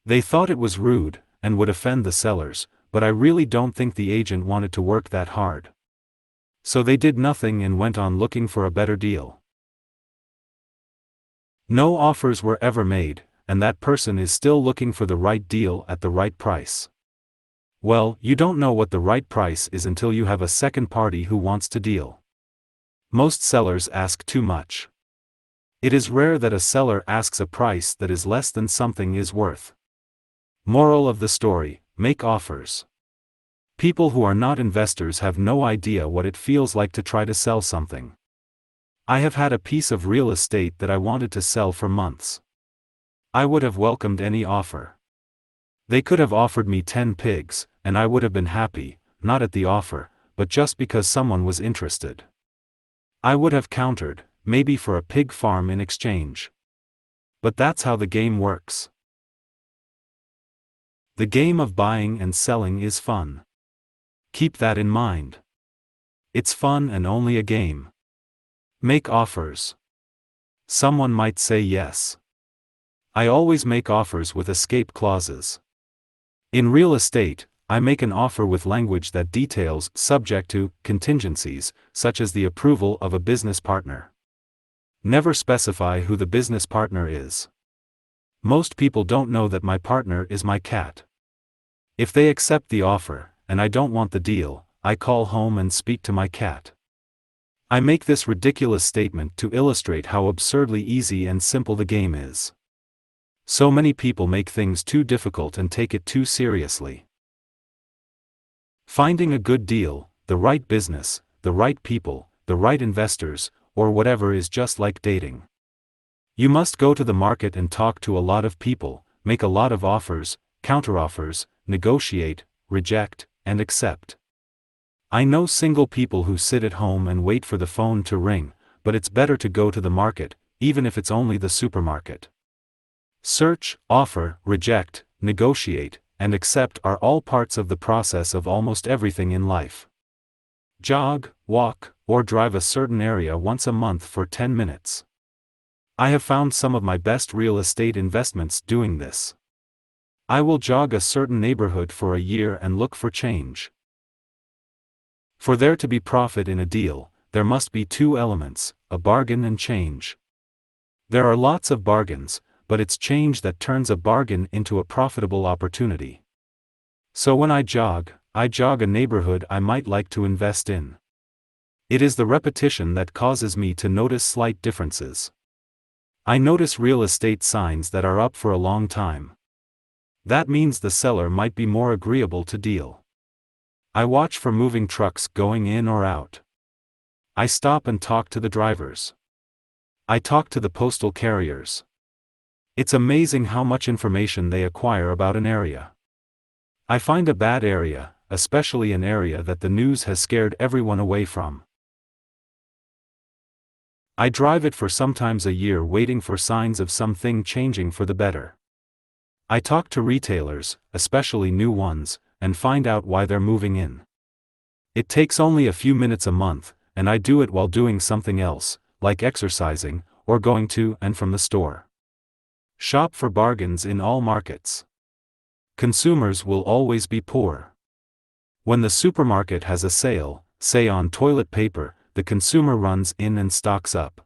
Speaker 1: They thought it was rude, and would offend the sellers, but I really don't think the agent wanted to work that hard. So they did nothing and went on looking for a better deal. No offers were ever made, and that person is still looking for the right deal at the right price. Well, you don't know what the right price is until you have a second party who wants to deal. Most sellers ask too much. It is rare that a seller asks a price that is less than something is worth. Moral of the story: make offers. People who are not investors have no idea what it feels like to try to sell something. I have had a piece of real estate that I wanted to sell for months. I would have welcomed any offer. They could have offered me 10 pigs, and I would have been happy, not at the offer, but just because someone was interested. I would have countered, maybe for a pig farm in exchange. But that's how the game works. The game of buying and selling is fun. Keep that in mind. It's fun and only a game. Make offers. Someone might say yes. I always make offers with escape clauses. In real estate, I make an offer with language that details subject to contingencies, such as the approval of a business partner. Never specify who the business partner is. Most people don't know that my partner is my cat. If they accept the offer, and I don't want the deal, I call home and speak to my cat. I make this ridiculous statement to illustrate how absurdly easy and simple the game is. So many people make things too difficult and take it too seriously. Finding a good deal, the right business, the right people, the right investors, or whatever is just like dating. You must go to the market and talk to a lot of people, make a lot of offers, counteroffers, negotiate, reject, and accept. I know single people who sit at home and wait for the phone to ring, but it's better to go to the market, even if it's only the supermarket. Search, offer, reject, negotiate, and accept are all parts of the process of almost everything in life. Jog, walk, or drive a certain area once a month for 10 minutes. I have found some of my best real estate investments doing this. I will jog a certain neighborhood for a year and look for change. For there to be profit in a deal, there must be two elements, a bargain and change. There are lots of bargains, but it's change that turns a bargain into a profitable opportunity. So when I jog a neighborhood I might like to invest in. It is the repetition that causes me to notice slight differences. I notice real estate signs that are up for a long time. That means the seller might be more agreeable to deal. I watch for moving trucks going in or out. I stop and talk to the drivers. I talk to the postal carriers. It's amazing how much information they acquire about an area. I find a bad area, especially an area that the news has scared everyone away from. I drive it for sometimes a year waiting for signs of something changing for the better. I talk to retailers, especially new ones, and find out why they're moving in. It takes only a few minutes a month, and I do it while doing something else, like exercising, or going to and from the store. Shop for bargains in all markets. Consumers will always be poor. When the supermarket has a sale, say on toilet paper, the consumer runs in and stocks up.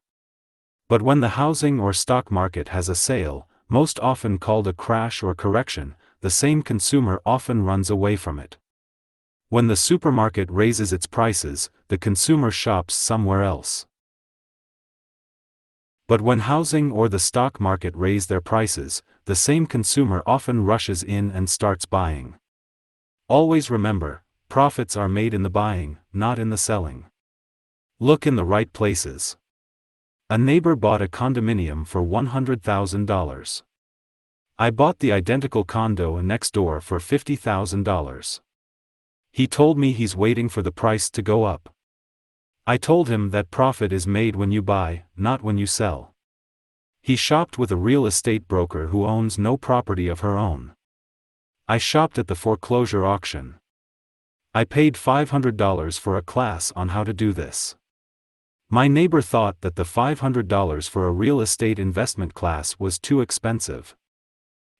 Speaker 1: But when the housing or stock market has a sale, most often called a crash or correction, the same consumer often runs away from it. When the supermarket raises its prices, the consumer shops somewhere else. But when housing or the stock market raise their prices, the same consumer often rushes in and starts buying. Always remember, profits are made in the buying, not in the selling. Look in the right places. A neighbor bought a condominium for $100,000. I bought the identical condo next door for $50,000. He told me he's waiting for the price to go up. I told him that profit is made when you buy, not when you sell. He shopped with a real estate broker who owns no property of her own. I shopped at the foreclosure auction. I paid $500 for a class on how to do this. My neighbor thought that the $500 for a real estate investment class was too expensive.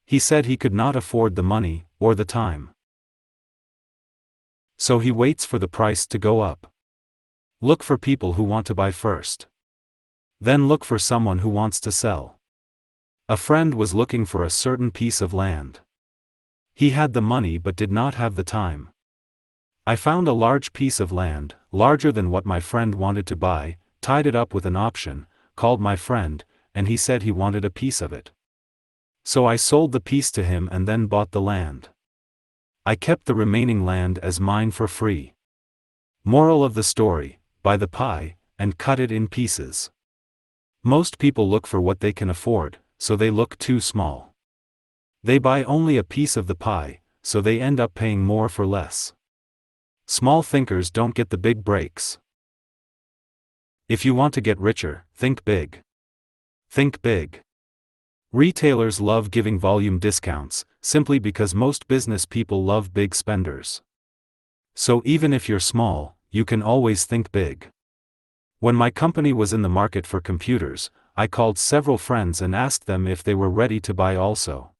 Speaker 1: He said he could not afford the money, or the time. So he waits for the price to go up. Look for people who want to buy first. Then look for someone who wants to sell. A friend was looking for a certain piece of land. He had the money but did not have the time. I found a large piece of land, larger than what my friend wanted to buy, tied it up with an option, called my friend, and he said he wanted a piece of it. So I sold the piece to him and then bought the land. I kept the remaining land as mine for free. Moral of the story: buy the pie, and cut it in pieces. Most people look for what they can afford, so they look too small. They buy only a piece of the pie, so they end up paying more for less. Small thinkers don't get the big breaks. If you want to get richer, think big. Think big. Retailers love giving volume discounts, simply because most business people love big spenders. So even if you're small, you can always think big. When my company was in the market for computers, I called several friends and asked them if they were ready to buy also.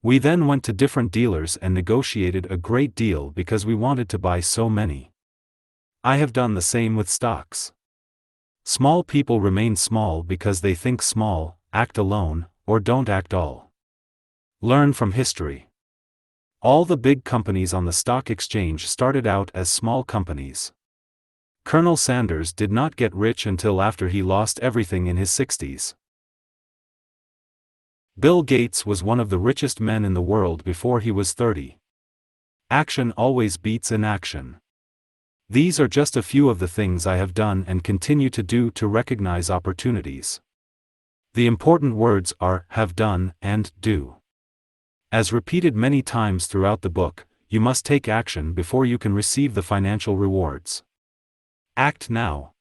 Speaker 1: We then went to different dealers and negotiated a great deal because we wanted to buy so many. I have done the same with stocks. Small people remain small because they think small, act alone, or don't act all. Learn from history. All the big companies on the stock exchange started out as small companies. Colonel Sanders did not get rich until after he lost everything in his 60s. Bill Gates was one of the richest men in the world before he was 30. Action always beats inaction. These are just a few of the things I have done and continue to do to recognize opportunities. The important words are have done and do. As repeated many times throughout the book, you must take action before you can receive the financial rewards. Act now.